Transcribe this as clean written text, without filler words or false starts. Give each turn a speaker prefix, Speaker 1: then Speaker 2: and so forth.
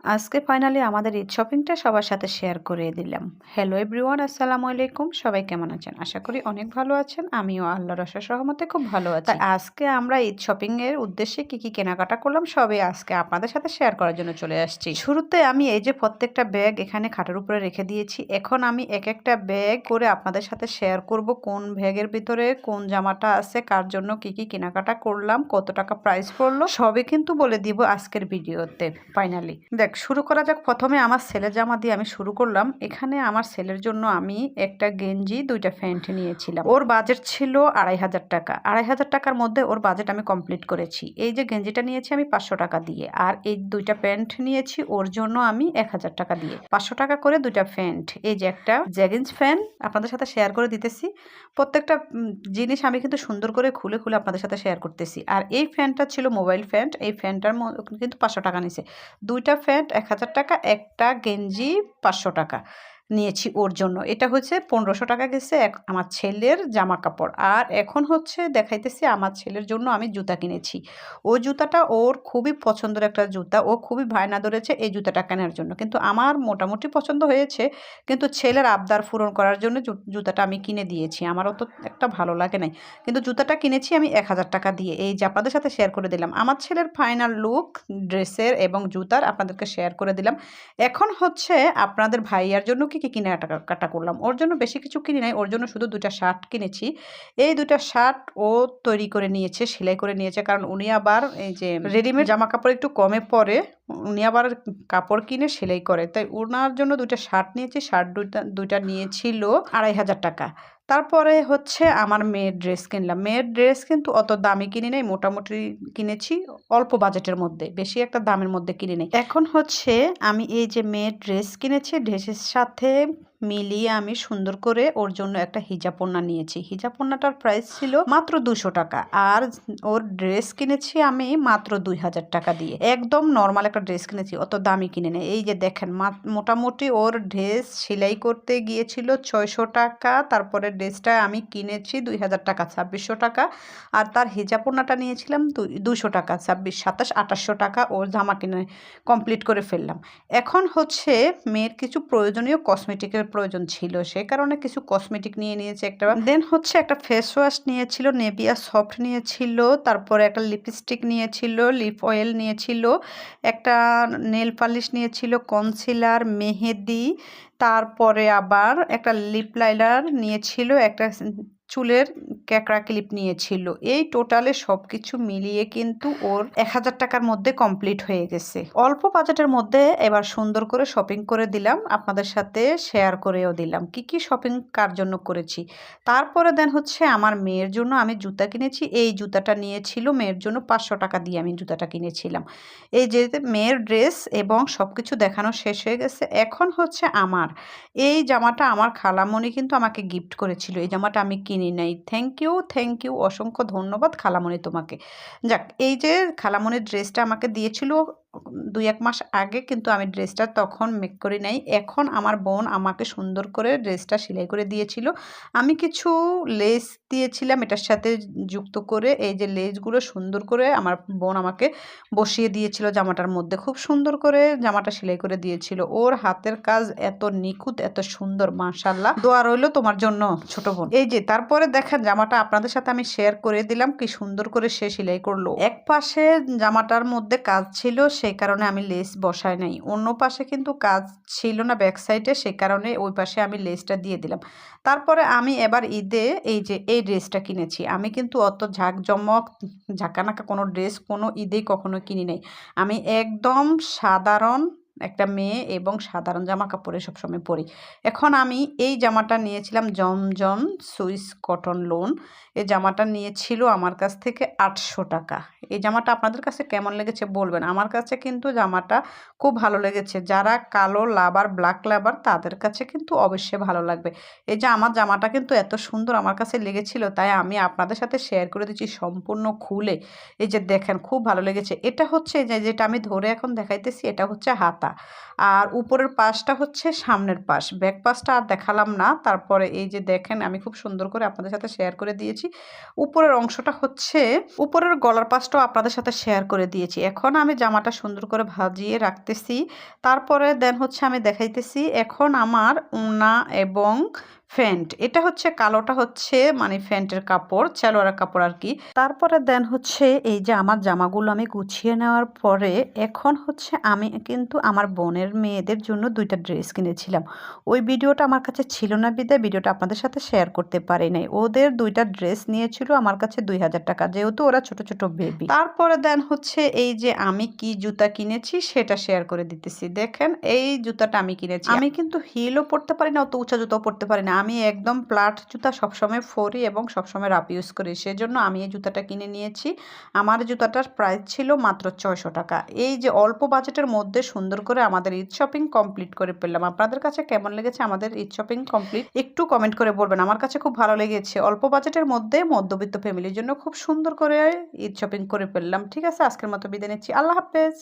Speaker 1: আজকে ফাইনালি আমাদের ঈদ শপিংটা সবার সাথে শেয়ার করে দিলাম। হ্যালো এভরিওয়ান, আসসালামু আলাইকুম। সবাই কেমন আছেন? আশা করি অনেক ভালো আছেন। আমিও আল্লাহর অশেষ রহমতে খুব ভালো আছি। আজকে আমরা ঈদ শপিং এর উদ্দেশ্যে কি কি কেনাকাটা করলাম সবই আজকে আপনাদের সাথে শেয়ার করার জন্য চলে আসছি। শুরুতে আমি এই যে প্রত্যেকটা ব্যাগ এখানে খাটের উপরে রেখে দিয়েছি। এখন আমি এক একটা ব্যাগ করে আপনাদের সাথে শেয়ার করব কোন ব্যাগের ভিতরে কোন জামাটা আছে, কার জন্য কি কি কেনাকাটা করলাম, কত টাকা প্রাইস পড়লো সবই কিন্তু বলে দিব আজকের ভিডিওতে। ফাইনালি শুরু করা যাক। প্রথমে আমার ছেলের জামা দিয়ে আমি শুরু করলাম। এখানে আমার ছেলের জন্য আমি একটা গেঞ্জি, দুইটা প্যান্ট নিয়েছিলাম। ওর বাজেট ছিল ২৫০০ টাকা। ২৫০০ টাকার মধ্যে ওর বাজেট আমি কমপ্লিট করেছি। এই যে গেঞ্জিটা নিয়েছি আমি ৫০০ টাকা দিয়ে, আর এই দুইটা প্যান্ট নিয়েছি ওর জন্য আমি ১০০০ টাকা দিয়ে। ৫০০ টাকা করে দুইটা প্যান্ট। এই যে একটা জ্যাগিন্স প্যান্ট আপনাদের সাথে শেয়ার করে দিতেছি। প্রত্যেকটা জিনিস আমি কিন্তু সুন্দর করে খুলে খুলে আপনাদের সাথে শেয়ার করতেছি। আর এই ফ্যানটা ছিল মোবাইল ফ্যান। এই ফ্যানটার কিন্তু ৫০০ টাকা নিছে। দুইটা প্যান্ট ১০০০ টাকা, একটা গেঞ্জি ৫০০ টাকা নিয়েছি ওর জন্য। এটা হচ্ছে ১৫০০ টাকা গেছে আমার ছেলের জামা কাপড়। আর এখন হচ্ছে দেখাইতেছি আমার ছেলের জন্য আমি জুতা কিনেছি। ওই জুতাটা ওর খুবই পছন্দের একটা জুতা। ও খুবই বায়না ধরেছে এই জুতাটা কেনার জন্য, কিন্তু আমার মোটামুটি পছন্দ হয়েছে। কিন্তু ছেলের আবদার পূরণ করার জন্য জুতাটা আমি কিনে দিয়েছি। আমারও তো একটা ভালো লাগে নাই, কিন্তু জুতাটা কিনেছি আমি ১০০০ টাকা দিয়ে। এই যে আপনাদের সাথে শেয়ার করে দিলাম আমার ছেলের ফাইনাল লুক ড্রেসের এবং জুতার, আপনাদেরকে শেয়ার করে দিলাম। এখন হচ্ছে আপনাদের ভাইয়ার জন্য কি কি কেনাকাটা করলাম। ওর জন্য বেশি কিছু কিনি নাই, ওর জন্য শুধু দুইটা শার্ট কিনেছি। এই দুইটা শার্ট ও তৈরি করে নিয়েছে, সেলাই করে নিয়েছে, কারণ উনি আবার এই যে রেডিমেড জামা কাপড় একটু কমে পরে, উনি আবার কাপড় কিনে সেলাই করে, তাই ওনার জন্য দুইটা শার্ট নিয়েছি। শার্ট দুইটা নিয়েছিল ২৫০০ টাকা। তারপরে হচ্ছে আমার মেয়ের ড্রেস কিনলাম। মেয়ের ড্রেস কিন্তু অত দামি কিনি নাই, মোটামুটি কিনেছি, অল্প বাজেটের মধ্যে, বেশি একটা দামের মধ্যে কিনি নাই। এখন হচ্ছে আমি এই যে মেয়ের ড্রেস কিনেছি, ড্রেসের সাথে মিলিয়ে আমি সুন্দর করে ওর জন্য একটা হিজাব ওড়না নিয়েছি। হিজাব ওড়নাটার প্রাইস ছিল মাত্র ২০০ টাকা। আর ওর ড্রেস কিনেছি আমি মাত্র ২০০০ টাকা দিয়ে। একদম নর্মাল একটা ড্রেস কিনেছি, অত দামি কিনে নেই। এই যে দেখেন মোটামুটি ওর ড্রেস সেলাই করতে গিয়েছিল ৬০০ টাকা। তারপরে ড্রেসটা আমি কিনেছি ২০০০ টাকা, ২৬০০ টাকা। আর তার হিজাব ওড়নাটা নিয়েছিলাম ২০০ টাকা। ২৬, ২৭, ২৮০০ টাকা ওর জামা কিনে কমপ্লিট করে ফেললাম। এখন হচ্ছে মেয়ের কিছু প্রয়োজনীয় কসমেটিকের প্রয়োজন ছিল, সে কারণে কিছু কসমেটিক নিয়ে নিয়েছে একটা। দেন হচ্ছে একটা ফেস ওয়াশ নিয়েছিল, নেভিয়া সফট নিয়েছিল। তারপরে একটা লিপস্টিক নিয়েছিল, লিপ অয়েল নিয়েছিল, একটা নেল পালিশ নিয়েছিল, কনসিলার, মেহেদি, তারপরে আবার একটা লিপ লাইনার নিয়েছিল, একটা চুলের ক্যাকড়া ক্লিপ নিয়েছিল। এই টোটালে সব কিছু মিলিয়ে কিন্তু ওর ১০০০ টাকার মধ্যে কমপ্লিট হয়ে গেছে। অল্প বাজেটের মধ্যে এবার সুন্দর করে শপিং করে দিলাম, আপনাদের সাথে শেয়ার করেও দিলাম কি কি শপিং কার জন্য করেছি। তারপরে দেন হচ্ছে আমার মেয়ের জন্য আমি জুতা কিনেছি। এই জুতাটা নিয়েছিল মেয়ের জন্য ৫০০ টাকা দিয়ে আমি জুতাটা কিনেছিলাম। এই যে মেয়ের ড্রেস এবং সব কিছু দেখানো শেষ হয়ে গেছে। এখন হচ্ছে আমার এই জামাটা আমার খালামণি কিন্তু আমাকে গিফট করেছিল। এই জামাটা আমি কিনি নাই। থ্যাংক ইউ, অসংখ্য ধন্যবাদ খালামণি তোমাকে। যাক, এই যে খালামণির ড্রেসটা আমাকে দিয়েছিল ২-১ মাস আগে, কিন্তু আমি ড্রেসটা তখন মেক করি নাই। এখন আমার বোন আমাকে সুন্দর করে ড্রেসটা সেলাই করে দিয়েছিল। আমি কিছু লেস দিয়েছিলাম এটার সাথে যুক্ত করে। এই যে লেসগুলো সুন্দর করে আমার বোন আমাকে বসিয়ে দিয়েছিল জামাটার মধ্যে। খুব সুন্দর করে জামাটা সেলাই করে দিয়েছিল। ওর হাতের কাজ এত নিখুঁত, এত সুন্দর, মাশাআল্লাহ। দোয়া রইল তোমার জন্য ছোট বোন। এই যে তারপরে দেখেন জামাটা আপনাদের সাথে আমি শেয়ার করে দিলাম কি সুন্দর করে সে সেলাই করলো। এক পাশে জামাটার মধ্যে কাজ ছিল, সেই কারণে আমি লেস বসাই নাই। অন্য পাশে কিন্তু কাজ ছিল না ব্যাক সাইডে, সেই কারণে ওই পাশে আমি লেসটা দিয়ে দিলাম। তারপরে আমি এবার ঈদে এই যে এই ড্রেসটা কিনেছি। আমি কিন্তু অত ঝাঁকজমক ঝাঁকানাকা কোনো ড্রেস কোনো ঈদেই কখনো কিনি নাই। আমি একদম সাধারণ একটা মেয়ে এবং সাধারণ জামা কাপড়ে সবসময় পরি। এখন আমি এই জামাটা নিয়েছিলাম জমজম সুইস কটন লোন। এই জামাটা নিয়েছিল আমার কাছ থেকে ৮০০ টাকা। এই জামাটা আপনাদের কাছে কেমন লেগেছে বলবেন। আমার কাছে কিন্তু জামাটা খুব ভালো লেগেছে। যারা কালো লাভার, ব্ল্যাক লাভার, তাদের কাছে কিন্তু অবশ্যই ভালো লাগবে। এই যে আমার জামাটা কিন্তু এত সুন্দর আমার কাছে লেগেছিল, তাই আমি আপনাদের সাথে শেয়ার করে দিচ্ছি সম্পূর্ণ খুলে। এই যে দেখেন খুব ভালো লেগেছে। এটা হচ্ছে যেটা আমি ধরে এখন দেখাইতেছি, এটা হচ্ছে হাতা। আর উপরের পাশটা হচ্ছে সামনের পাশ, ব্যাক পাশটা আর দেখালাম না। তারপরে এই যে দেখেন আমি খুব সুন্দর করে আপনাদের সাথে শেয়ার করে দিয়েছি। উপরের অংশটা হচ্ছে উপরের গলার পাশটাও আপনাদের সাথে শেয়ার করে দিয়েছি। এখন আমি জামাটা সুন্দর করে ভাজিয়ে রাখতেছি। তারপরে দেন হচ্ছে আমি দেখাইতেছি এখন আমার ওড়না এবং ফ্যান্ট, এটা হচ্ছে কালোটা হচ্ছে মানে ফ্যান্টের কাপড়, সালোয়ারের কাপড় আর কি। তারপরে দেন হচ্ছে এই যে আমার জামাগুলো আমি গুছিয়ে নেওয়ার পরে এখন হচ্ছে আমি কিন্তু আমার বোনের মেয়েদের জন্য 2টা ড্রেস কিনেছিলাম। ওই ভিডিওটা আমার কাছে ছিল না বিদায় ভিডিওটা আপনাদের সাথে শেয়ার করতে পারি নাই। ওদের 2টা ড্রেস নিয়েছিল আমার কাছে 2000 টাকা, যেহেতু ওরা ছোট ছোট বেবি। তারপরে দেন হচ্ছে এই যে আমি কি জুতা কিনেছি সেটা শেয়ার করে দিতেছি। দেখেন এই জুতাটা আমি কিনেছি। আমি কিন্তু হিলও পরতে পারি না, অত উঁচা জুতাও পরতে পারি না। আমি একদম প্লাট জুতা সবসময় পরি এবং সবসময় রাফ ইউজ করি, সেজন্য আমি এই জুতাটা কিনে নিয়েছি। আমার জুতাটার প্রাইস ছিল মাত্র 600 টাকা। এই যে অল্প বাজেটের মধ্যে সুন্দর করে আমাদের ঈদ শপিং কমপ্লিট করে ফেললাম। আপনাদের কাছে কেমন লেগেছে আমাদের ঈদ শপিং কমপ্লিট একটু কমেন্ট করে বলবেন। আমার কাছে খুব ভালো লেগেছে, অল্প বাজেটের মধ্যে মধ্যবিত্ত ফ্যামিলির জন্য খুব সুন্দর করে ঈদ শপিং করে ফেললাম। ঠিক আছে, আজকের মতো বিদায় নিচ্ছি, আল্লাহ হাফেজ।